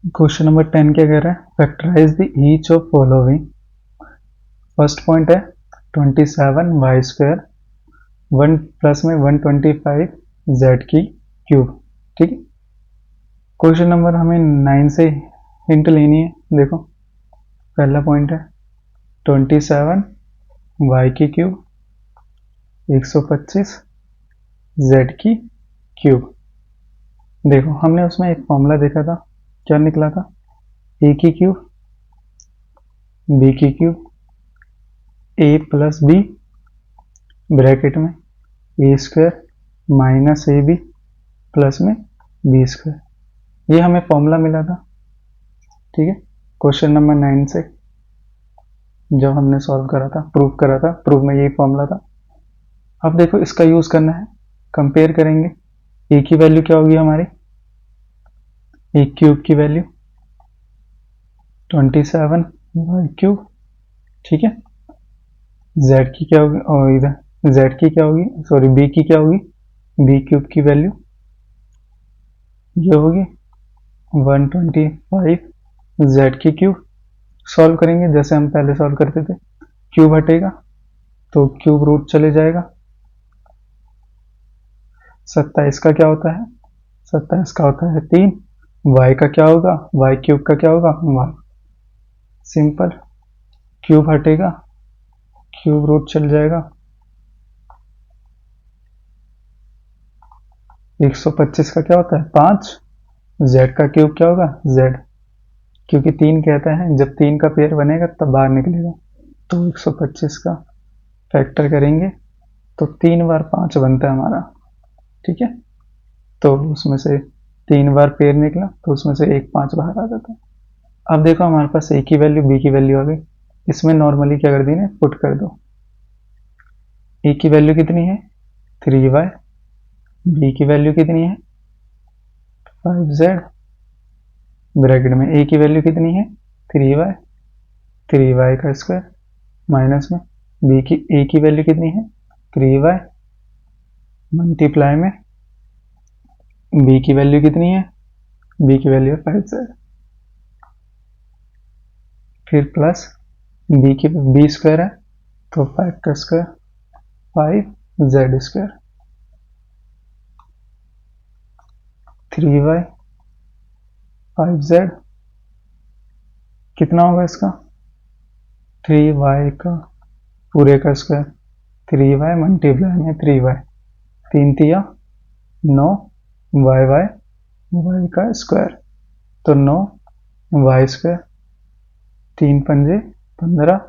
Question number 10 क्या कह रहा है? Factorise the each of following. First point है 27 वाई स्क्वायर 1 प्लस में 125 जेड की क्यूब। ठीक है, क्वेश्चन नंबर हमें 9 से हिंट लेनी है। देखो, पहला पॉइंट है 27 वाई की क्यूब 125 जेड की क्यूब। देखो, हमने उसमें एक फॉर्मूला देखा था, क्या निकला था? ए की क्यूब बी की cube A plus B bracket में ए square minus A B plus में बी स्क्वायर, ये हमें फॉर्मूला मिला था। ठीक है, क्वेश्चन नंबर 9 से जब हमने सॉल्व करा था, प्रूव करा था, प्रूव में यही फॉर्मूला था। अब देखो, इसका यूज करना है, कंपेयर करेंगे। ए की वैल्यू क्या होगी हमारी? ए क्यूब की वैल्यू 27 वाई क्यूब। ठीक है, जेड की क्या होगी? और इधर जेड की क्या होगी, सॉरी बी की क्या होगी? बी क्यूब की वैल्यू ये होगी 125 जेड की क्यूब। सॉल्व करेंगे जैसे हम पहले सॉल्व करते थे, क्यूब हटेगा तो क्यूब रूट चले जाएगा। 27 का क्या होता है? 27 का होता है 3। वाई का क्या होगा? वाई क्यूब का क्या होगा? वाई। सिंपल, क्यूब हटेगा, क्यूब रूट चल जाएगा। 125 का क्या होता है? 5। जेड का क्यूब क्या होगा? जेड, क्योंकि 3 कहता है जब 3 का पेयर बनेगा तब बाहर निकलेगा, तो 125 का फैक्टर करेंगे तो 3 बार 5 बनता है हमारा। ठीक है, तो उसमें से 3 बार पेयर निकला तो उसमें से एक 5 बाहर आ जाता है। अब देखो, हमारे पास ए की वैल्यू बी की वैल्यू आ गई, इसमें नॉर्मली क्या कर दी ने, पुट कर दो। ए की वैल्यू कितनी है? 3y। बी की वैल्यू कितनी है? 5z। ब्रैकेट में ए की वैल्यू कितनी है? 3y, 3y का स्क्वायर माइनस में बी की ए की वैल्यू कितनी है? 3y मल्टीप्लाई में बी की वैल्यू कितनी है? बी की वैल्यू है 5z, फिर प्लस बी की बी स्क्वायर है तो 5 का square 5z square 3y 5z कितना होगा इसका? 3y का पूरे का स्क्वायर 3y मल्टीप्लाई में 3y, 3 तिया 9 वाई वाई वाई का स्क्वायर, तो 9 वाई स्क्वायर, 3 पंजे 15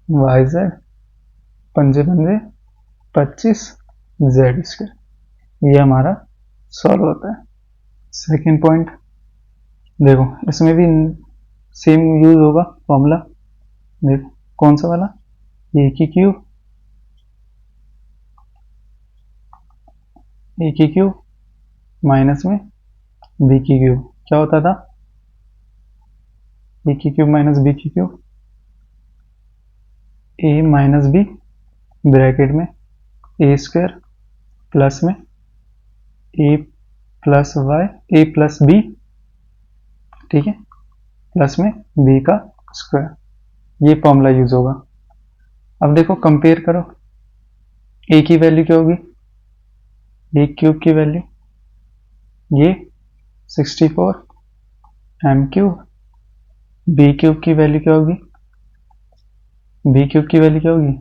वाई जेड, पंजे पंजे 25 जेड स्क्वायर। ये हमारा सॉल्व होता है। सेकेंड पॉइंट देखो, इसमें भी सेम यूज होगा फॉर्मूला। देखो, कौन सा वाला? ए की क्यूब माइनस में बी की क्यूब, क्या होता था? ए की क्यूब माइनस बी की क्यूब, ए माइनस बी ब्रैकेट में ए स्क्वायर प्लस में ए प्लस वाई, ए प्लस बी, ठीक है, प्लस में बी का स्क्वायर, ये फॉर्मूला यूज होगा। अब देखो, कंपेयर करो, ए की वैल्यू क्या होगी? ए क्यूब की वैल्यू ये 64 एम क्यूब, बी क्यूब की वैल्यू क्या होगी? बी क्यूब की वैल्यू क्या होगी?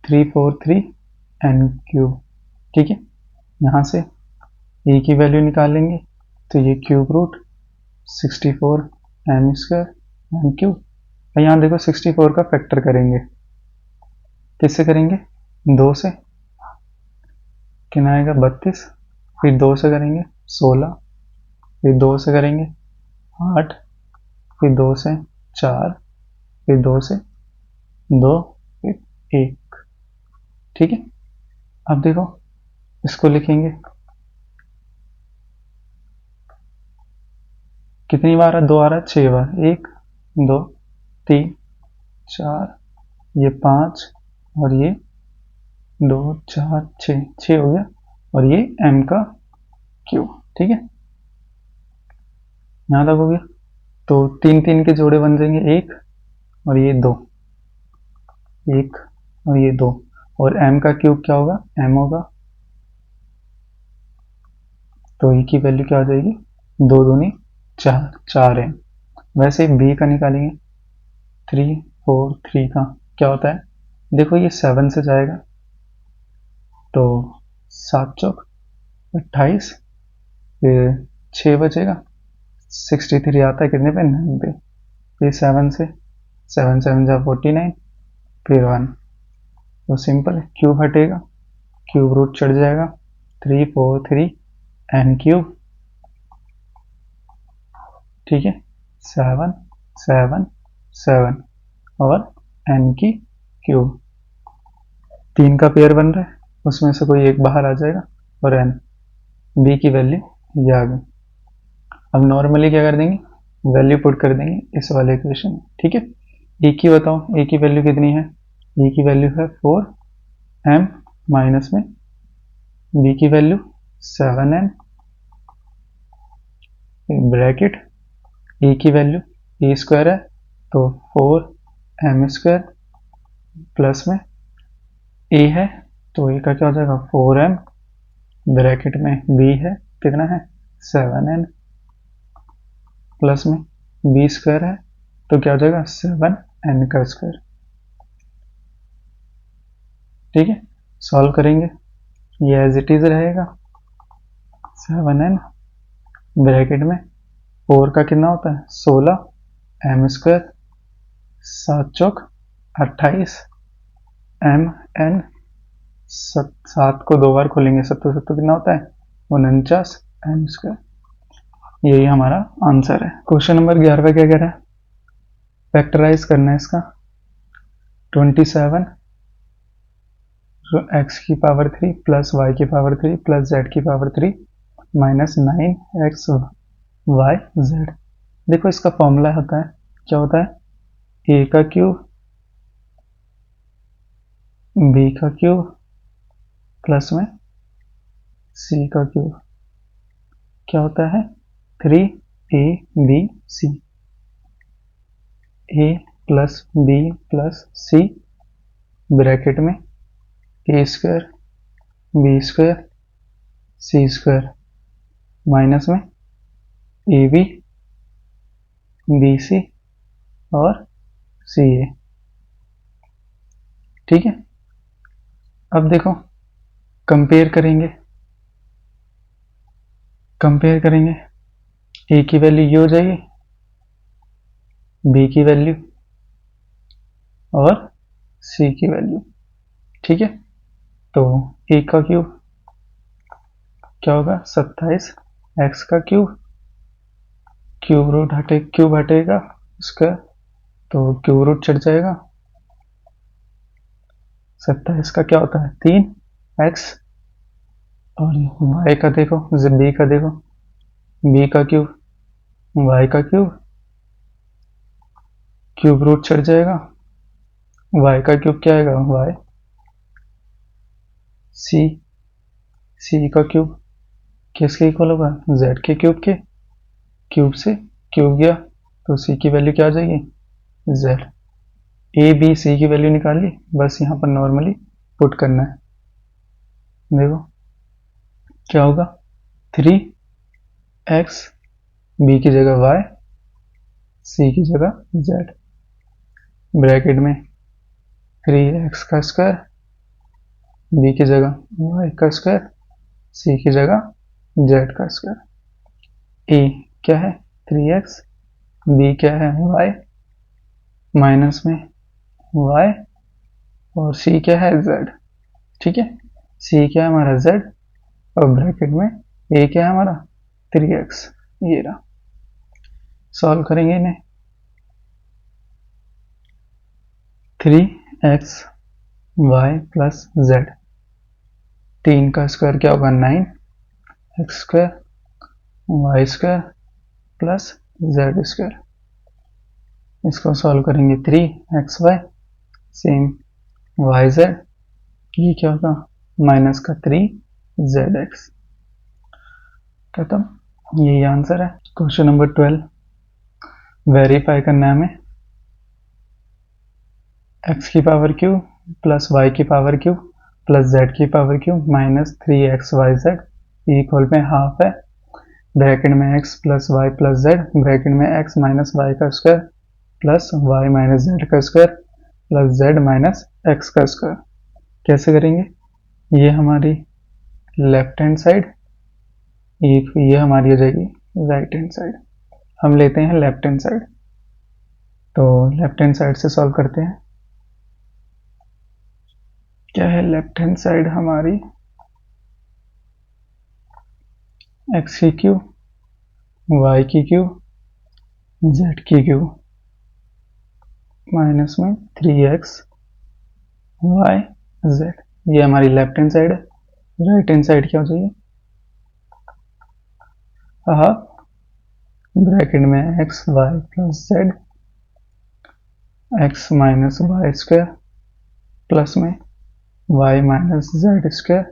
343 एन क्यूब। ठीक है, यहां से ए की वैल्यू निकालेंगे तो ये cube root 64 m square m cube. यहाँ देखो, 64 का फैक्टर करेंगे, किससे करेंगे? 2 से, कितना आएगा? 32, फिर 2 से करेंगे 16, फिर 2 से करेंगे 8, फिर 2 से 4, फिर 2 से 2, फिर 1। ठीक है, अब देखो, इसको लिखेंगे कितनी बार है? 2 आ रहा है 6 बार, 1 2 3 4, ये 5 और ये 2 4 6 हो गया, और ये m का क्यूब। ठीक है, यहाँ तक हो गया। तो 3 3 के जोड़े बन जाएंगे, 1 और ये 2, 1 और ये 2, और m का क्यूब क्या होगा, m होगा, तो e की वैल्यू क्या हो जाएगी, 2 दूनी 4, 4 m। वैसे b का निकालेंगे, 3 4 3 का क्या होता है, देखो ये 7 से जाएगा तो 7 चौक 28, फिर 6 बचेगा, 63 आता है कितने पे, 90, फिर 7 से 7 7 जा 49, फिर 1, तो सिंपल है, क्यूब हटेगा, क्यूब रूट चढ़ जाएगा, 3 4 3 n क्यूब, ठीक है, 7 7 7 और n की क्यूब, 3 का पेयर बन रहा है, उसमें से कोई एक बाहर आ जाएगा और n, b की वैल्यू ये आ गई। अब नॉर्मली क्या कर देंगे, वैल्यू पुट कर देंगे इस वाले इक्वेशन में, ठीक है। e की बताओ, e की वैल्यू कितनी है, e की वैल्यू है 4m माइनस में b की वैल्यू 7n, ब्रैकेट e की वैल्यू e स्क्वायर है तो 4m स्क्वायर प्लस में a है तो a का क्या हो जाएगा 4m, ब्रैकेट में b है कितना है 7n, प्लस में b स्क्वायर है तो क्या हो जाएगा 7n का स्क्वायर, ठीक है। सॉल्व करेंगे, ये एज इट इज रहेगा, 7n ब्रैकेट में 4 का कितना होता है 16, m स्क्वायर 7 चौक 28, m n 7 को 2 बार खोलेंगे 7 7 कितना होता है 49 m स्क्वायर, यही हमारा आंसर है। क्वेश्चन नंबर 11 क्या कह रहा है, फैक्टराइज करना है इसका, 27 x की पावर 3 प्लस y की पावर 3 प्लस z की power 3 minus 9x y z। देखो इसका फॉर्मूला होता है, क्या होता है, a का क्यूब b का क्यूब प्लस में c का क्यूब, क्या होता है 3abc, a plus b plus c bracket में a square b square c square minus में ab bc और ca, ठीक है। अब देखो कंपेयर करेंगे, a की वैल्यू ये हो जाएगी, b की वैल्यू और c की वैल्यू, ठीक है। तो a का क्यूब क्या होगा 27, x का क्यूब, क्यूब रूट क्यूब हटेगा उसका तो क्यूब रूट चढ़ जाएगा, 27 का क्या होता है 3x, और y का देखो, b का देखो, b का क्यूब y का क्यूब, क्यूब रूट चढ़ जाएगा, y का क्यूब क्या आएगा y, c का क्यूब किसके इक्वल होगा z के क्यूब से क्यूब गया तो c की वैल्यू क्या आ जाएगी z, a b c की वैल्यू निकाल ली, बस यहाँ पर नॉर्मली पुट करना है। देखो क्या होगा 3x b की जगह y, c की जगह z, ब्रैकेट में 3x का स्क्वायर b की जगह y का स्क्वायर, c की जगह z का स्क्वायर, a क्या है 3x, b क्या है y, माइनस में y और c क्या है z, ठीक है। c क्या है हमारा z और ब्रैकेट में a क्या है हमारा 3x, ये रहा। सॉल्व करेंगे इन्हें, 3x y प्लस z, 3 का स्क्वायर क्या होगा 9 x square y square plus z square, इसको सॉल्व करेंगे 3xy सेम yz, ये क्या होगा माइनस का 3zx, खत्म, यही आंसर है। क्वेश्चन नंबर 12 वेरीफाई करना है हमें x की पावर क्यू प्लस y की पावर क्यू प्लस z की power q minus 3xyz equal में हाफ है ब्रैकेट में x plus Y plus z bracket में x माइनस वाई का square plus y minus z का square plus Z minus x का square. कैसे करेंगे? ये हमारी लेफ्ट हैंड साइड, ये हमारी हो जाएगी राइट हैंड साइड। हम लेते हैं लेफ्ट हैंड साइड, तो लेफ्ट हैंड साइड से सॉल्व करते हैं। क्या है लेफ्ट हैंड साइड हमारी? एक्स की क्यू, वाई की क्यू, जेड की क्यू माइनस में 3x वाई जेड, ये हमारी लेफ्ट हैंड साइड है। राइट हैंड साइड क्या हो जाएगी? हाफ ब्रैकेट में x Y plus Z X minus Y square plus में Y minus Z square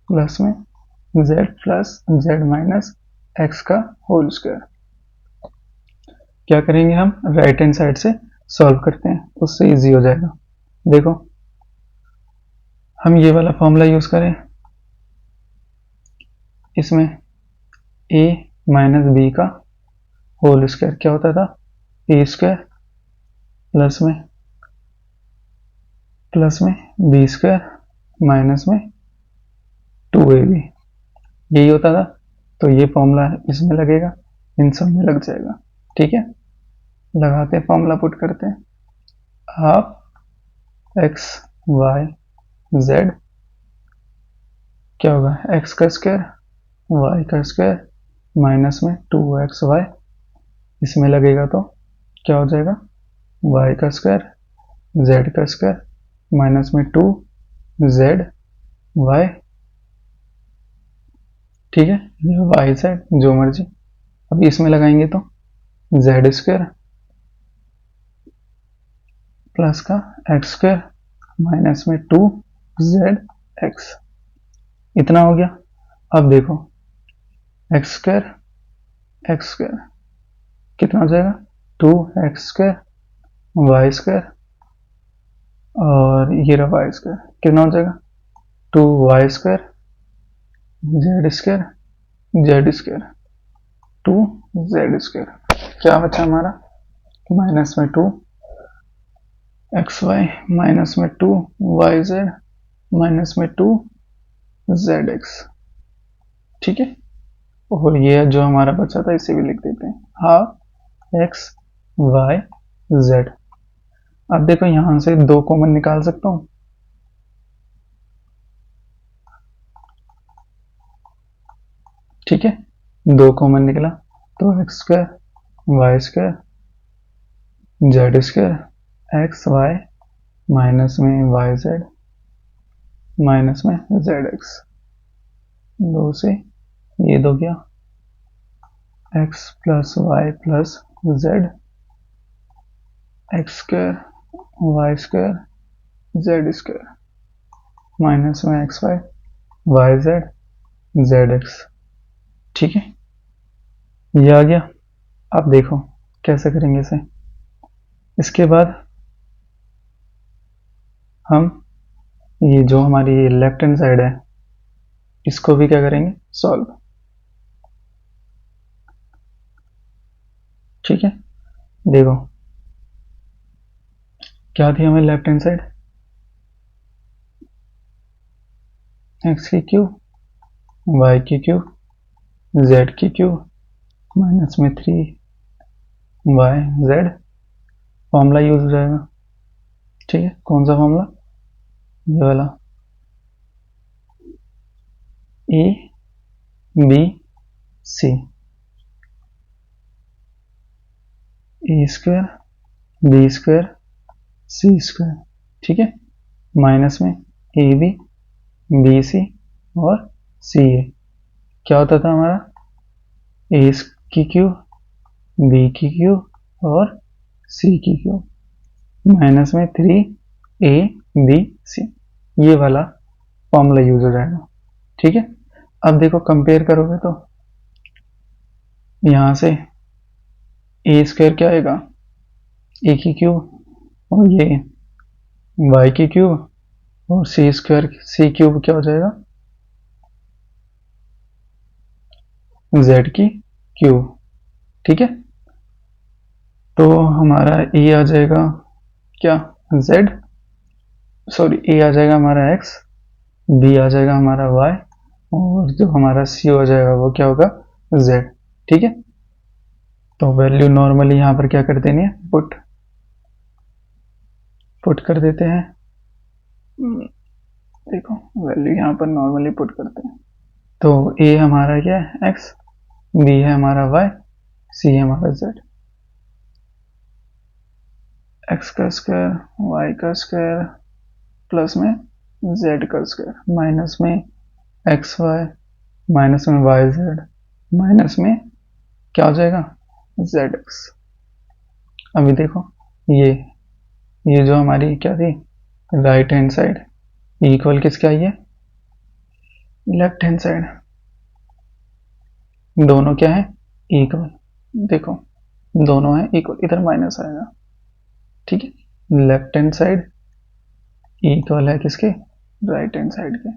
plus में Z plus Z minus x का होल स्क्वायर। क्या करेंगे हम? राइट हैंड साइड से सॉल्व करते हैं, उससे इजी हो जाएगा। देखो हम ये वाला फॉर्मूला यूज करें, इसमें a माइनस बी का होल स्क्वायर क्या होता था? ए स्क्वायर प्लस में बी स्क्वायर माइनस में 2ab, यही होता था। तो ये फॉर्मूला इसमें लगेगा, इन सब में लग जाएगा। ठीक है, लगाते हैं, फॉर्मूला पुट करते हैं। हाफ एक्स वाई जेड क्या होगा? एक्स का स्क्वायर वाई का स्क्वायर माइनस में 2xy, इसमें लगेगा तो क्या हो जाएगा? वाई का स्क्वायर जेड का स्क्वायर माइनस में 2z वाई। ठीक है, ये वाई जेड जो मर्जी। अब इसमें लगाएंगे तो जेड स्क्वायर प्लस का एक्स स्क्वायर माइनस में 2zx, इतना हो गया। अब देखो एक्स स्क्वायर कितना हो जाएगा? 2x स्क्वायर वाई स्क्वायर और ये रहा वाई स्क्वायर, कितना हो जाएगा? 2y square Z square 2z square. क्या बचा हमारा? माइनस में 2xy माइनस में 2yz माइनस में 2zx। ठीक है, और ये जो हमारा बचा था इसे भी लिख देते हैं, हाफ एक्स वाई जेड। अब देखो यहां से 2 कॉमन निकाल सकता हूं, ठीक है, 2 कॉमन निकला तो X square Y square Z square X Y minus में वाई जेड माइनस में जेड एक्स, 2 से ये 2 गया, X plus Y plus Z X square Y square Z square minus में X Y Z Z X. ठीक है, ये आ गया। अब देखो कैसे करेंगे इसे। इसके बाद हम ये जो हमारी लेफ्ट हैंड साइड है इसको भी क्या करेंगे? सॉल्व। ठीक है, देखो क्या थी हमें लेफ्ट हैंड साइड? एक्स की क्यू वाई की क्यू जेड की क्यू माइनस में 3y जेड, फॉर्मूला यूज हो जाएगा। ठीक है, कौन सा फॉर्मूला? ये वाला, a b c, a square b square c square. ठीक है, माइनस में ए बी सी और सी ए। क्या होता था हमारा? ए की क्यू बी की क्यू और सी की क्यू माइनस में 3ab, ये वाला फॉर्मूला यूज हो जाएगा। ठीक है, अब देखो कंपेयर करोगे तो यहाँ से ए स्क्वायर क्या आएगा, ए की क्यूब और ये वाई की क्यूब और सी स्क्वायर सी क्यूब क्या हो जाएगा, जेड की क्यूब। ठीक है, तो हमारा ए आ जाएगा क्या, जेड, सॉरी ए आ जाएगा हमारा एक्स, बी आ जाएगा हमारा वाई और जो हमारा सी हो जाएगा वो क्या होगा, जेड। ठीक है, तो वैल्यू नॉर्मली यहाँ पर क्या कर देनी है, पुट कर देते हैं। देखो वैल्यू यहाँ पर नॉर्मली पुट करते हैं, तो ए हमारा क्या है, एक्स, बी है हमारा वाई, सी है हमारा जेड। एक्स का स्क्वायर वाई का स्क्वायर प्लस में जेड का स्क्वायर माइनस में एक्स वाई माइनस में वाई जेड माइनस में क्या हो जाएगा, जेड एक्स। अभी देखो ये जो हमारी क्या थी, राइट हैंड साइड इक्वल किसके आई है, लेफ्ट हैंड साइड, दोनों क्या है, इक्वल। देखो दोनों है इक्वल, इधर माइनस आएगा। ठीक है, लेफ्ट हैंड साइड इक्वल है किसके, राइट हैंड साइड के,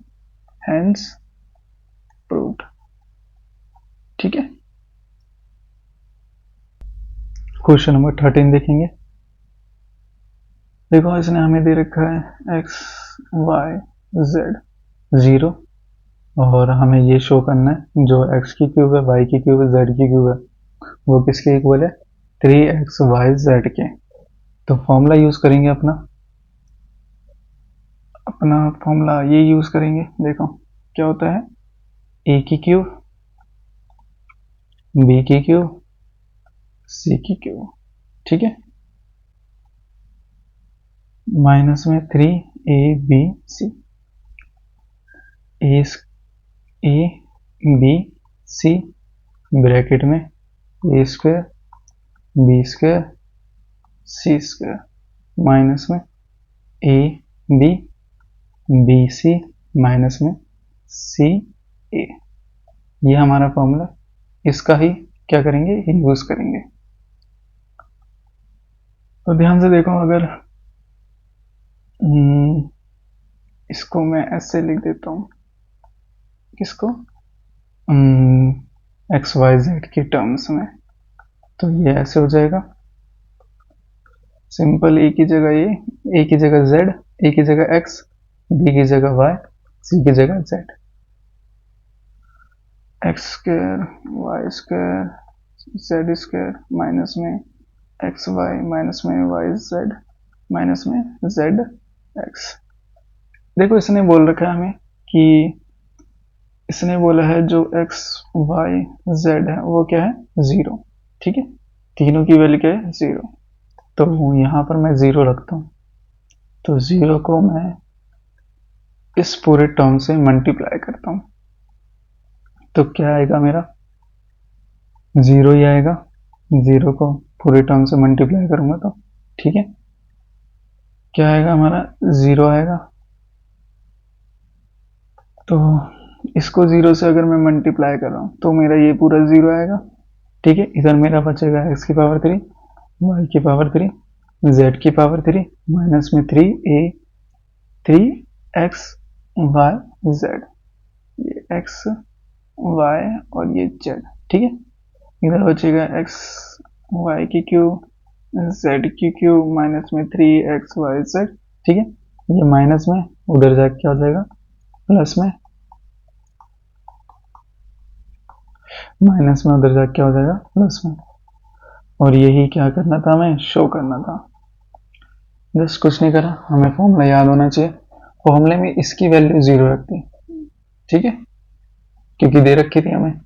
हैंस प्रूव्ड। ठीक है, क्वेश्चन नंबर 13 देखेंगे। देखो इसने हमें दे रखा है एक्स वाई जेड 0 और हमें ये शो करना है जो एक्स की क्यूब है, वाई की क्यूब है, जेड की क्यूब है वो किसके इक्वल है, 3xyz के। तो फॉर्मूला यूज करेंगे अपना फॉर्मूला ये यूज करेंगे। देखो क्या होता है, ए की क्यूब, बी की क्यूब, सी की क्यूब। ठीक है, माइनस में 3abc, ए बी सी ब्रैकेट में ए square b square c square minus में a b b c minus में सी ए। ये हमारा फॉर्मूला, इसका ही क्या करेंगे, यूज करेंगे। तो ध्यान से देखो, अगर इसको मैं ऐसे लिख देता हूं, किसको, एक्स वाई जेड के टर्म्स में, तो ये ऐसे हो जाएगा सिंपल, ए की जगह ए की जगह जेड, ए की जगह एक्स, बी की जगह वाई, सी की जगह Z. X square Y square Z square minus में एक्स वाई माइनस में वाई जेड माइनस में जेड एक्स। देखो इसने बोल रखा है हमें कि इसने बोला है जो एक्स वाई जेड है वो क्या है, 0। ठीक है, तीनों की वैल्यू क्या है, 0। तो यहां पर मैं 0 रखता हूं, तो 0 को मैं इस पूरे टर्म से मल्टीप्लाई करता हूं, तो क्या आएगा मेरा, 0 ही आएगा। 0 को पूरे टर्म से मल्टीप्लाई करूंगा तो ठीक है, क्या आएगा हमारा, 0 आएगा। तो इसको 0 से अगर मैं मल्टीप्लाई कर रहा हूं तो मेरा ये पूरा 0 आएगा। ठीक है, इधर मेरा बचेगा x की पावर 3 y की पावर 3 z की पावर 3 माइनस में 3x y z, ये x y और ये z। ठीक है, इधर बचेगा x y की क्यूब z की क्यूब माइनस में 3xyz। ठीक है, ये माइनस में उधर जाके क्या हो जाएगा, प्लस में, माइनस में उधर जाके क्या हो जाएगा, प्लस में। और यही क्या करना था, हमें शो करना था। जस्ट कुछ नहीं करा, हमें फॉर्मूला याद होना चाहिए। फॉर्मूले में इसकी वैल्यू 0 रखती, ठीक है, क्योंकि दे रखी थी हमें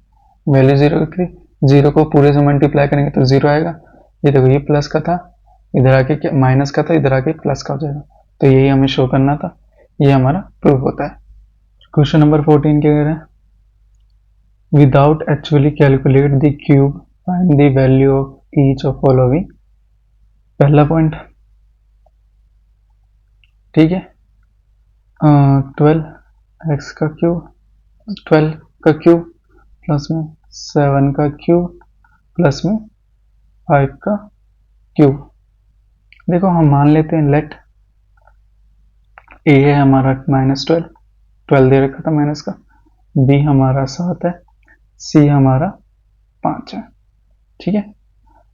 वैल्यू 0 रखी थी। 0 को पूरे से मल्टीप्लाई करेंगे तो 0 आएगा। ये देखो ये प्लस का था, इधर आके क्या माइनस का था, इधर आके प्लस का हो जाएगा। तो यही हमें शो करना था, ये हमारा प्रूफ होता है। क्वेश्चन नंबर 14 क्या कह रहे हैं, without actually calculate the cube find the value of each of following। पहला पॉइंट, ठीक है, 12x का क्यूब 12 का क्यूब प्लस में 7 का क्यूब प्लस में 5 का क्यूब। देखो हम मान लेते हैं लेट ए है हमारा -12, 12 दे रखा था माइनस का, बी हमारा 7 है, सी हमारा 5 है। ठीक है,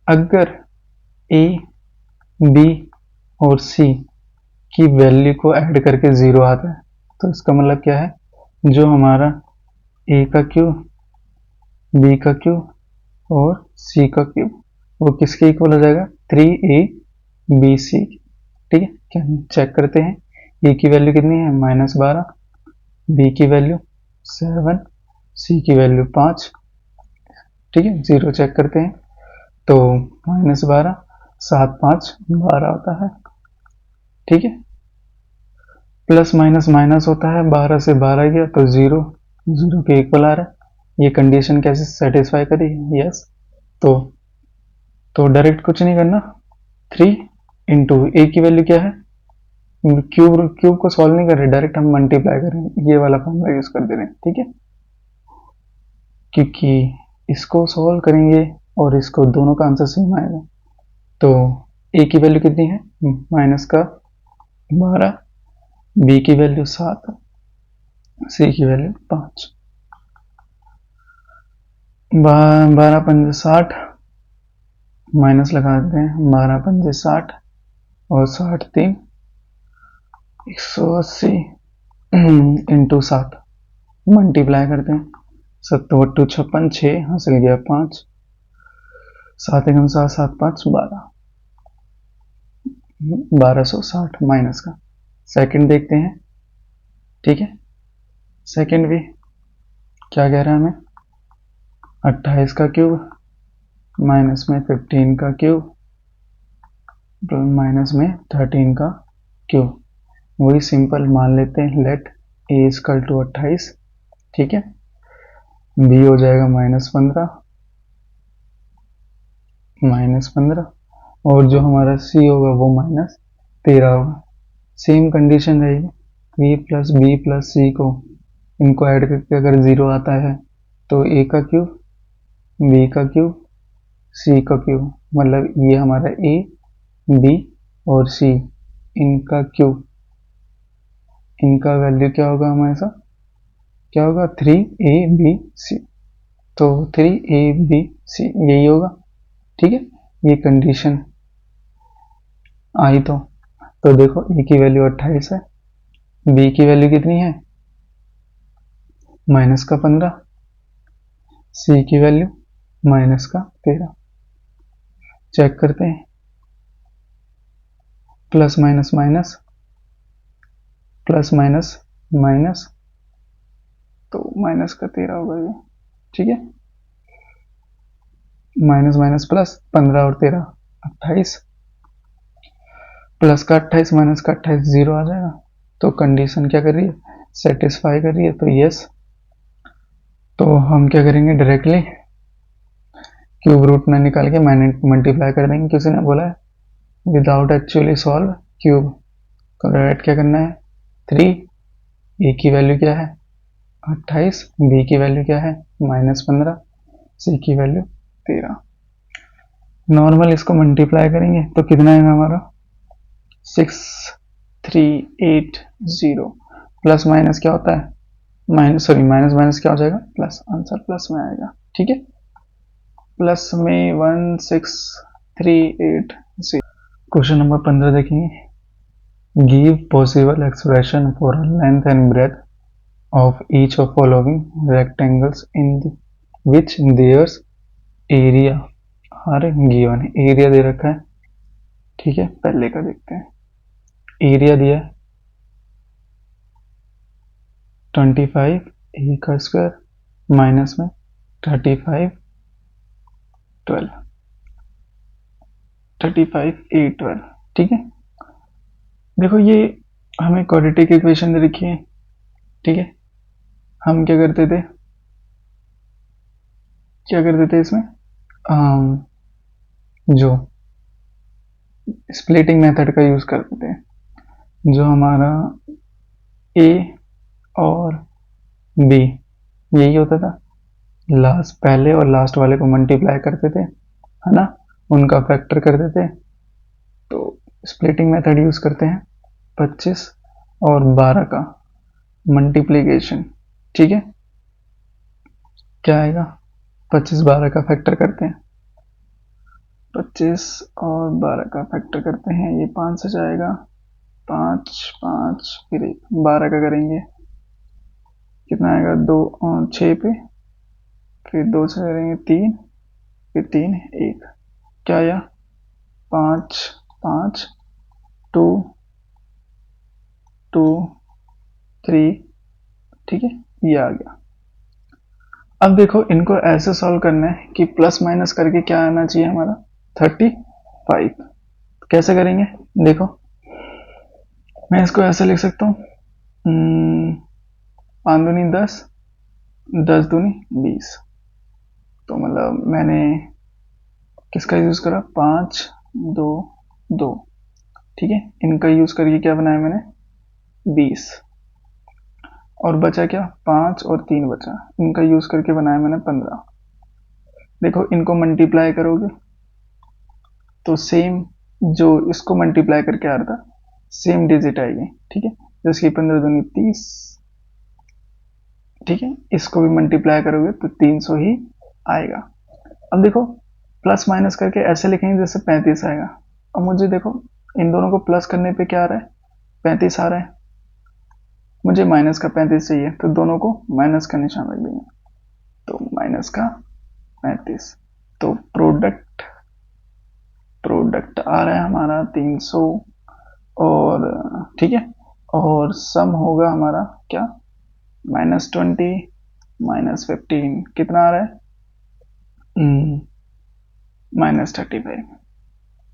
अगर ए बी और सी की वैल्यू को ऐड करके 0 आता है तो इसका मतलब क्या है, जो हमारा ए का क्यूब, बी का क्यूब और सी का क्यूब वो किसके इक्वल हो जाएगा, 3ab ठीक है, क्या चेक करते हैं, ए की वैल्यू कितनी है -12, बी की वैल्यू 7, सी की वैल्यू 5। ठीक है, 0 चेक करते हैं तो -12, 7 5 12 होता है। ठीक है, प्लस माइनस माइनस होता है, 12 से 12 गया तो 0, 0 के इक्वल आ रहा है। ये कंडीशन कैसे सेटिस्फाई करी, यस। तो डायरेक्ट कुछ नहीं करना, 3 इंटू ए की वैल्यू क्या है, क्यूब को सॉल्व नहीं कर रहे, डायरेक्ट हम मल्टीप्लाई कर रहे हैं, ये वाला फॉर्मूला यूज कर दे रहे हैं। ठीक है, क्योंकि इसको सॉल्व करेंगे और इसको दोनों का आंसर सेम आएगा। तो ए की वैल्यू कितनी है, माइनस का 12, बी की वैल्यू 7, सी की वैल्यू 5। 12 पंजे 60, माइनस लगा देते हैं, 12 पंजे 60 और 60 3 180 इंटू 7 मल्टीप्लाई करते हैं, 7 56 6 हासिल गया 5, 7 एकम 7 7 5 12, 1260 माइनस का। सेकंड देखते हैं। ठीक है, सेकंड भी क्या कह रहा है हमें, 28 का क्यूब माइनस में 15 का क्यूब माइनस में 13 का क्यूब। वही सिंपल मान लेते हैं, लेट ए इक्वल टू 28। ठीक है, बी हो जाएगा -15 और जो हमारा सी होगा वो -13 होगा। सेम कंडीशन रहेगी, ए प्लस बी प्लस सी को इनको ऐड करके अगर 0 आता है तो ए का क्यूब, बी का क्यूब, सी का क्यूब, मतलब ये हमारा ए बी और सी इनका क्यूब, इनका वैल्यू क्या होगा हमारे साथ, क्या होगा 3ab तो 3abc यही होगा। ठीक है, ये कंडीशन आई तो देखो ए की वैल्यू 28 है, बी की वैल्यू कितनी है -15, सी की वैल्यू -13। चेक करते हैं, plus minus minus plus minus minus तो -13 होगा ये। ठीक है, माइनस माइनस प्लस 15 और 13 28, प्लस का 28 माइनस का 28 0 आ जाएगा। तो कंडीशन क्या कर रही है, सेटिस्फाई कर रही है, तो यस। तो हम क्या करेंगे, डायरेक्टली क्यूब रूट में निकाल के मल्टीप्लाई कर देंगे, किसी ने बोला है विदाउट एक्चुअली सॉल्व क्यूब। तो डायरेक्ट क्या करना है, 3, ए की वैल्यू क्या है 28, बी की वैल्यू क्या है -15, सी की वैल्यू 13। नॉर्मल इसको मल्टीप्लाई करेंगे तो कितना आएगा हमारा 6380। प्लस माइनस क्या होता है, माइनस माइनस क्या हो जाएगा प्लस, आंसर प्लस में आएगा। ठीक है, प्लस में 16380। क्वेश्चन नंबर 15 देखेंगे, give possible expression for length and breadth of each of following rectangles in which their area are given है। एरिया दे रखा है। ठीक है, पहले का देखते हैं, एरिया दिया है 25 ए का स्क्वायर माइनस में 35 12 35 ए 12। ठीक है, देखो ये हमें क्वाड्रेटिक इक्वेशन दे रखी है। ठीक है, हम क्या करते थे इसमें, जो स्प्लिटिंग मेथड का यूज करते थे, जो हमारा ए और बी यही होता था, लास्ट पहले और लास्ट वाले को मल्टीप्लाई करते थे, है ना, उनका फैक्टर करते थे। तो स्प्लिटिंग मेथड यूज करते हैं, 25 और 12 का मल्टीप्लीकेशन, ठीक है। क्या आएगा, 25 12 का फैक्टर करते हैं, 25 और 12 का फैक्टर करते हैं, ये 5 से जाएगा, 5 5 फिर 12 का करेंगे, कितना आएगा, 2 और 6 पे, फिर 2 से करेंगे 3, फिर 3 1, क्या आया, 5 5 2 2 3, ठीक है, ये आ गया। अब देखो इनको ऐसे सॉल्व करना है कि प्लस माइनस करके क्या आना चाहिए हमारा, 35। कैसे करेंगे, देखो मैं इसको ऐसे लिख सकता हूँ, 5 दूनी 10, 10 दूनी 20। तो मतलब मैंने किसका यूज करा, 5 2 2, ठीक है, इनका यूज करके क्या बनाया मैंने, 20। और बचा क्या, 5 और 3 बचा, इनका यूज करके बनाया मैंने 15। देखो इनको मल्टीप्लाई करोगे तो सेम जो इसको मल्टीप्लाई करके आ रहा था सेम डिजिट आएगी, ठीक है, जैसे कि 15 दूनी 30, ठीक है, इसको भी मल्टीप्लाई करोगे तो 300 ही आएगा। अब देखो प्लस माइनस करके ऐसे लिखेंगे जैसे 35 आएगा। अब मुझे देखो इन दोनों को प्लस करने पे क्या आ रहा है, 35 आ रहा है, मुझे माइनस का 35 चाहिए, तो दोनों को माइनस का निशान रख देंगे, तो माइनस का 35। तो प्रोडक्ट प्रोडक्ट आ रहा है हमारा 300, और ठीक है, और सम होगा हमारा क्या, -20 -15, कितना आ रहा है, -35।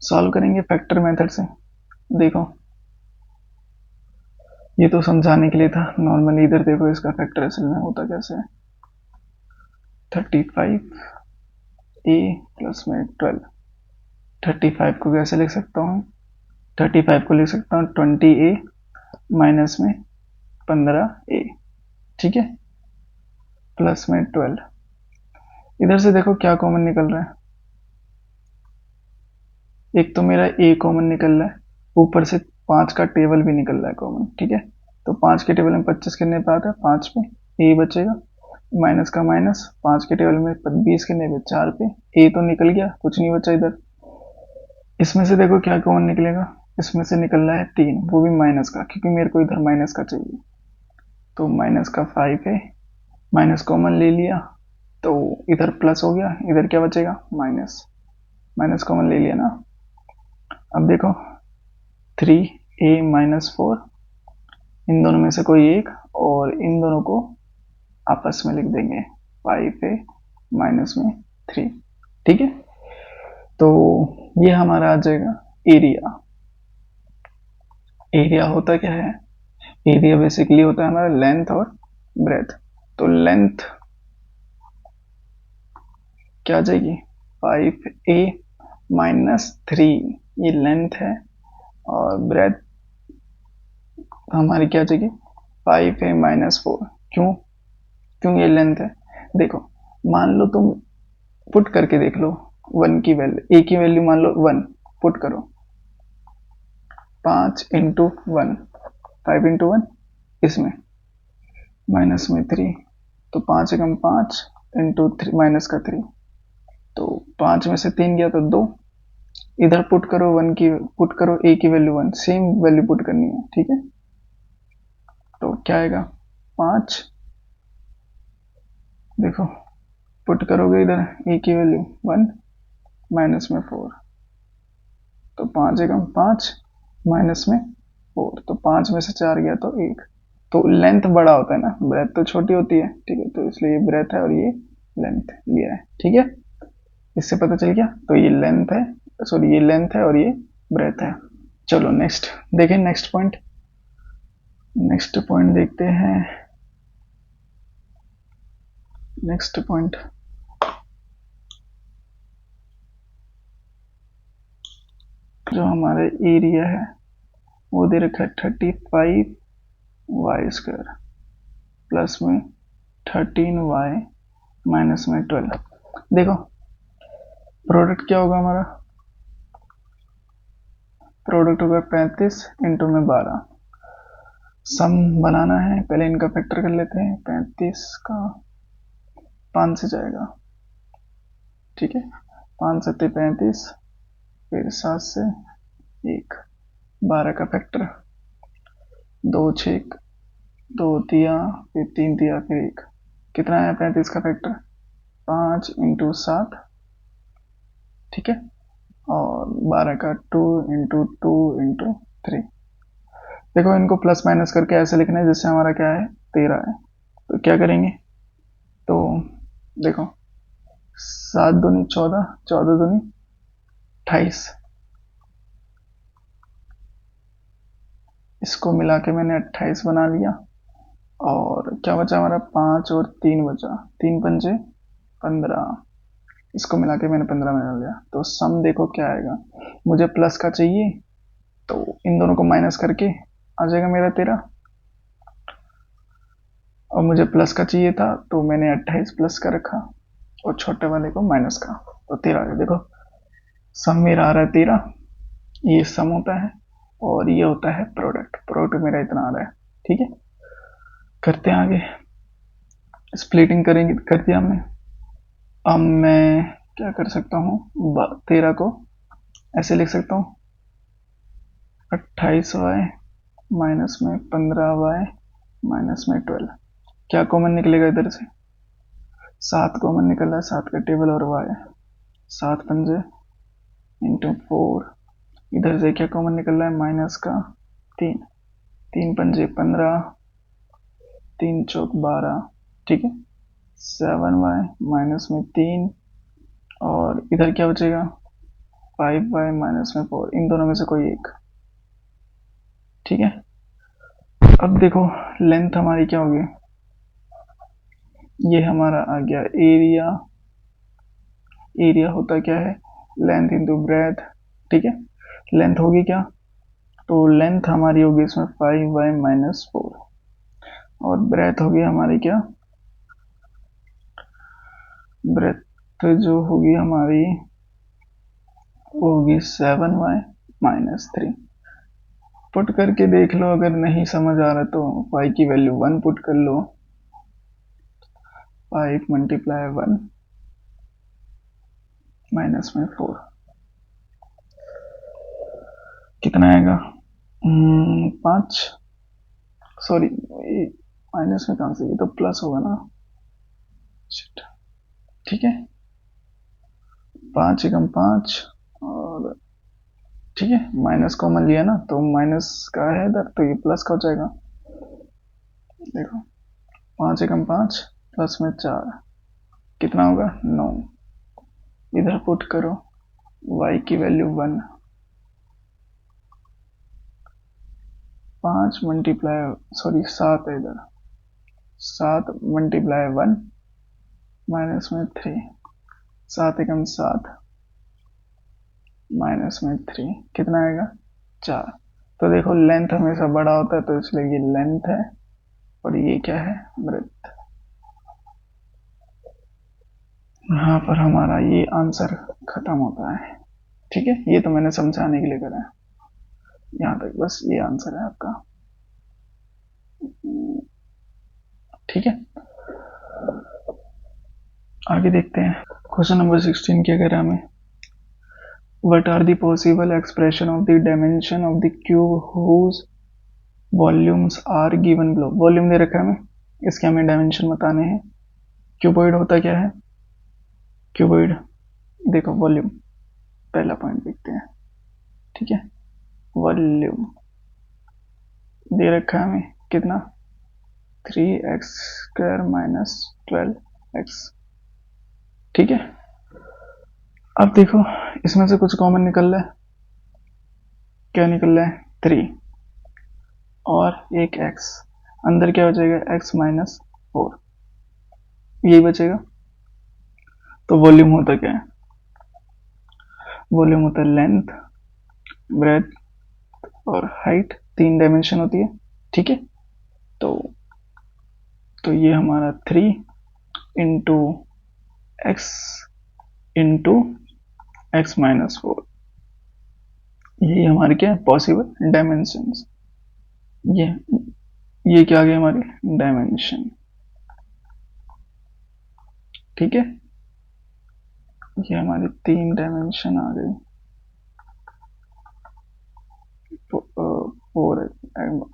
सॉल्व करेंगे फैक्टर मेथड से। देखो ये तो समझाने के लिए था, नॉर्मली इधर देखो इसका फैक्टर असल में होता कैसे है, 35 a प्लस में 12। 35 को कैसे लिख सकता हूँ, 35 को लिख सकता हूँ 20a माइनस में 15a, ठीक है, प्लस में 12। इधर से देखो क्या कॉमन निकल रहा है, एक तो मेरा a कॉमन निकल रहा है, ऊपर से 5 का टेबल भी निकल रहा है कॉमन, ठीक है। तो 5 के टेबल में 25 कितने पे आता है, 5 पे, a बचेगा, माइनस का माइनस, 5 के टेबल में 20 कितने पे, 4 पे, a तो निकल गया, कुछ नहीं बचा इधर। इसमें से देखो क्या कॉमन निकलेगा, इसमें से निकल रहा है 3, वो भी माइनस का, क्योंकि मेरे को इधर माइनस का चाहिए, तो माइनस का 5 है, माइनस कॉमन ले लिया, तो इधर प्लस हो गया, इधर क्या बचेगा, माइनस, माइनस कॉमन ले लिया ना। अब देखो 3a -4, इन दोनों में से कोई एक, और इन दोनों को आपस में लिख देंगे, 5a माइनस में 3, ठीक है। तो ये हमारा आ जाएगा एरिया। एरिया होता क्या है, एरिया बेसिकली होता है हमारा लेंथ और ब्रेथ। तो लेंथ क्या आ जाएगी, 5a -3, ये लेंथ है, और ब्रेथ हमारी क्या आ जाएगी, 5a -4। क्यों, क्यों ये लेंथ है, देखो मान लो तुम पुट करके देख लो, 1 की वैल्यू, a की वैल्यू मान लो 1, पुट करो, 5 इंटू 1, 5 इंटू 1, इसमें माइनस में 3, तो 5 एकम 5 इंटू 3 माइनस का 3, तो 5 में से 3 गया तो 2, इधर पुट करो 1 की, पुट करो a की वैल्यू 1, सेम वैल्यू पुट करनी है, ठीक है। तो क्या आएगा, 5, देखो पुट करोगे इधर a की वैल्यू 1 माइनस में 4, तो 5 एकम 5 माइनस में 4, तो 5 में से 4 गया तो 1। तो लेंथ बड़ा होता है ना, ब्रेथ तो छोटी होती है, ठीक है, तो इसलिए ये ब्रेथ है और ये लेंथ लिया है, ठीक है, इससे पता चल गया। तो ये लेंथ है, सॉरी ये लेंथ है और ये ब्रेथ है। चलो नेक्स्ट देखें, नेक्स्ट पॉइंट, नेक्स्ट पॉइंट देखते हैं, नेक्स्ट पॉइंट, जो हमारे एरिया है वो दे रखा है 35 वाई स्क्वायर प्लस में 13 वाई माइनस में 12। देखो प्रोडक्ट क्या होगा हमारा, प्रोडक्ट होगा 35 इंटू में 12। सम बनाना है, पहले इनका फैक्टर कर लेते हैं। 35 का 5 से जाएगा, ठीक है, 5 सत्ते 35, फिर 7 से 1, 12 का फैक्टर, 2 6 2 दिया, फिर 3 दिया, फिर 1, कितना है 35 का फैक्टर, 5 इंटू 7, ठीक है, और 12 का 2 इंटू 2 इंटू 3। देखो इनको प्लस माइनस करके ऐसे लिखना है जिससे हमारा क्या है 13 है। तो क्या करेंगे, तो देखो 7 दूनी 14, 14 दूनी 28, इसको मिला के मैंने 28 बना लिया। और क्या बचा हमारा, 5 और 3 बचा, 3 पंजे 15, इसको मिला के मैंने 15 बना लिया। तो सम देखो क्या आएगा, मुझे प्लस का चाहिए तो इन दोनों को माइनस करके आ जाएगा मेरा 13, और मुझे प्लस का चाहिए था तो मैंने 28 प्लस का रखा और छोटे वाले को माइनस का, तो 13 आ गया। देखो सम मेरा आ रहा है 13, ये सम होता है और ये होता है प्रोडक्ट। प्रोडक्ट मेरा इतना आ रहा है, ठीक है। करते हैं आगे, स्प्लिटिंग करेंगे, कर दिया हमने। अब मैं क्या कर सकता हूँ, 13 को ऐसे लिख सकता हूँ, 28y माइनस में 15y माइनस में 12। क्या कॉमन निकलेगा इधर से, 7 कॉमन निकल रहा है, 7 का टेबल और y, 7 पंजे इंटू 4, इधर से क्या कॉमन निकल रहा है, माइनस का 3, 3 पंजे 15, 3 चौक 12, ठीक है, 7y माइनस में 3, और इधर क्या बचेगा 5y माइनस में 4, इन दोनों में से कोई एक, ठीक है। अब देखो लेंथ हमारी क्या होगी, ये हमारा आ गया एरिया। एरिया होता क्या है, लेंथ इंटू ब्रेथ, ठीक है। लेंथ होगी क्या, तो लेंथ हमारी होगी इसमें 5y माइनस 4, और ब्रेथ होगी हमारी क्या, ब्रेथ जो होगी हमारी वो होगी 7y माइनस 3। पुट करके देख लो, अगर नहीं समझ आ रहा तो y की वैल्यू 1 पुट कर लो, 5 मल्टीप्लाई 1 माइनस में 4, कितना आएगा 5, सॉरी माइनस में कहां से, ये तो प्लस होगा ना, ठीक है, 5 एकम 5, और ठीक है माइनस कॉमन लिया ना तो माइनस का है इधर, तो ये प्लस का हो जाएगा। देखो 5 एकम 5 प्लस में 4, कितना होगा 9, इधर पुट करो y की वैल्यू 1, 5 मल्टीप्लाई सॉरी 7 है इधर, 7 मल्टीप्लाई 1 माइनस में 3, 7 एकम 7 माइनस में 3, कितना आएगा 4। तो देखो लेंथ हमेशा बड़ा होता है तो इसलिए ये लेंथ है, और ये क्या है ब्रेथ। यहाँ पर हमारा ये आंसर खत्म होता है, ठीक है। ये तो मैंने समझाने के लिए करा है, यहाँ तक बस ये आंसर है आपका, ठीक है। आगे देखते हैं, क्वेश्चन नंबर 16 क्या कह रहा है हमें, what are the possible expression of the dimension of the cube whose volumes are given below। Volume दे रखा है हमें, इसके हमें डायमेंशन बताने हैं। क्यूबॉइड होता क्या है, क्यूबॉइड देखो वॉल्यूम, पहला पॉइंट देखते हैं, ठीक है। वॉल्यूम दे रखा है हमें कितना, 3x² माइनस 12x, ठीक है। अब देखो इसमें से कुछ कॉमन निकल रहा है, क्या निकल रहा है 3 और एक x, अंदर क्या बचेगा x माइनस 4, यही बचेगा। तो वॉल्यूम होता क्या है, वॉल्यूम होता है लेंथ, ब्रेथ और हाइट, 3 डायमेंशन होती है, ठीक है। तो ये हमारा 3 into x into x minus 4, यही हमारे क्या पॉसिबल डायमेंशंस। ये ये क्या आ गई हमारी डायमेंशन, ठीक है। ये हमारी 3 डायमेंशन आ गई, 4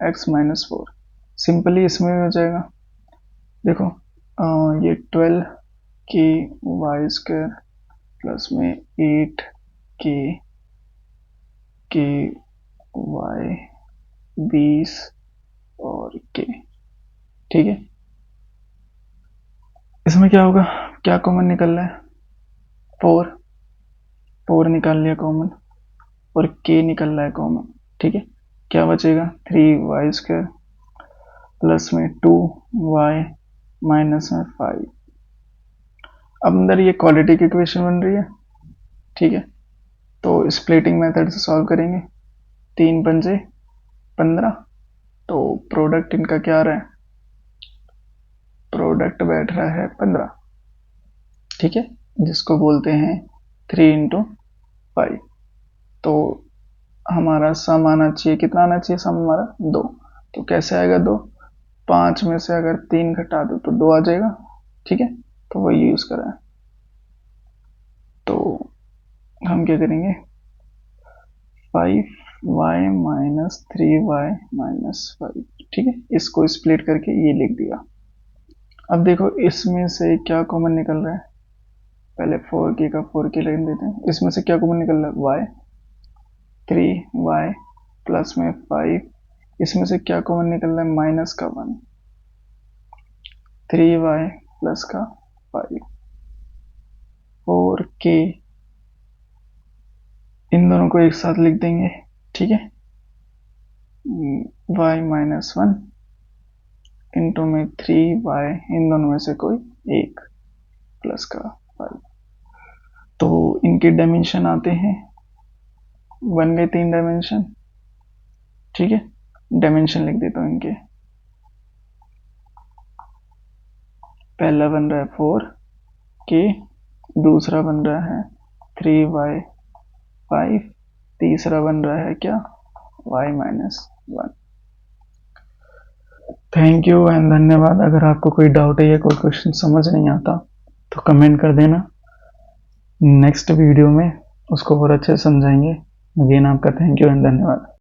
एक्स माइनस 4। सिंपली इसमें भी हो जाएगा, देखो ये 12 के वाई स्क्वायर प्लस में 8 के वाई 20 और के, ठीक है। इसमें क्या होगा, क्या कॉमन निकल रहा है, 4 निकाल लिया कॉमन, और के निकल रहा है कॉमन, ठीक है। क्या बचेगा 3y स्क्वायर प्लस में 2y माइनस में 5। अब अंदर ये क्वाड्रेटिक की इक्वेशन बन रही है, ठीक है। तो स्प्लिटिंग मेथड से सॉल्व करेंगे, 3 पंजे 15, तो प्रोडक्ट इनका क्या आ रहा है, प्रोडक्ट बैठ रहा है 15, ठीक है, जिसको बोलते हैं 3 इंटू 5। तो हमारा सम आना चाहिए, कितना आना चाहिए सम हमारा 2। तो कैसे आएगा 2, 5 में से अगर 3 घटा दो तो 2 आ जाएगा, ठीक है। तो वही यूज करा है। तो हम क्या करेंगे, 5y माइनस 3y माइनस 5, ठीक है। इसको स्प्लिट करके ये लिख दिया। अब देखो इसमें से क्या कॉमन निकल रहा है, पहले 4k का 4k लिख देते हैं। इसमें से क्या कॉमन निकल रहा है y, 3y प्लस में 5, इसमें से क्या कॉमन निकल रहा है माइनस का 1, 3y प्लस का 5, 4k, इन दोनों को एक साथ लिख देंगे, ठीक है। y माइनस 1 इंटू में 3y, इन दोनों में से कोई एक, प्लस का 5। तो इनके डायमेंशन आते हैं, बन गए 3 डायमेंशन, ठीक है। डायमेंशन लिख देता हूं इनके, पहला बन रहा है 4k, दूसरा बन रहा है 3y 5, तीसरा बन रहा है क्या y minus 1। Thank you and धन्यवाद। अगर आपको कोई डाउट है या कोई क्वेश्चन समझ नहीं आता तो कमेंट कर देना, नेक्स्ट वीडियो में उसको और अच्छे से समझाएंगे। अगेन आपका थैंक यू एंड धन्यवाद।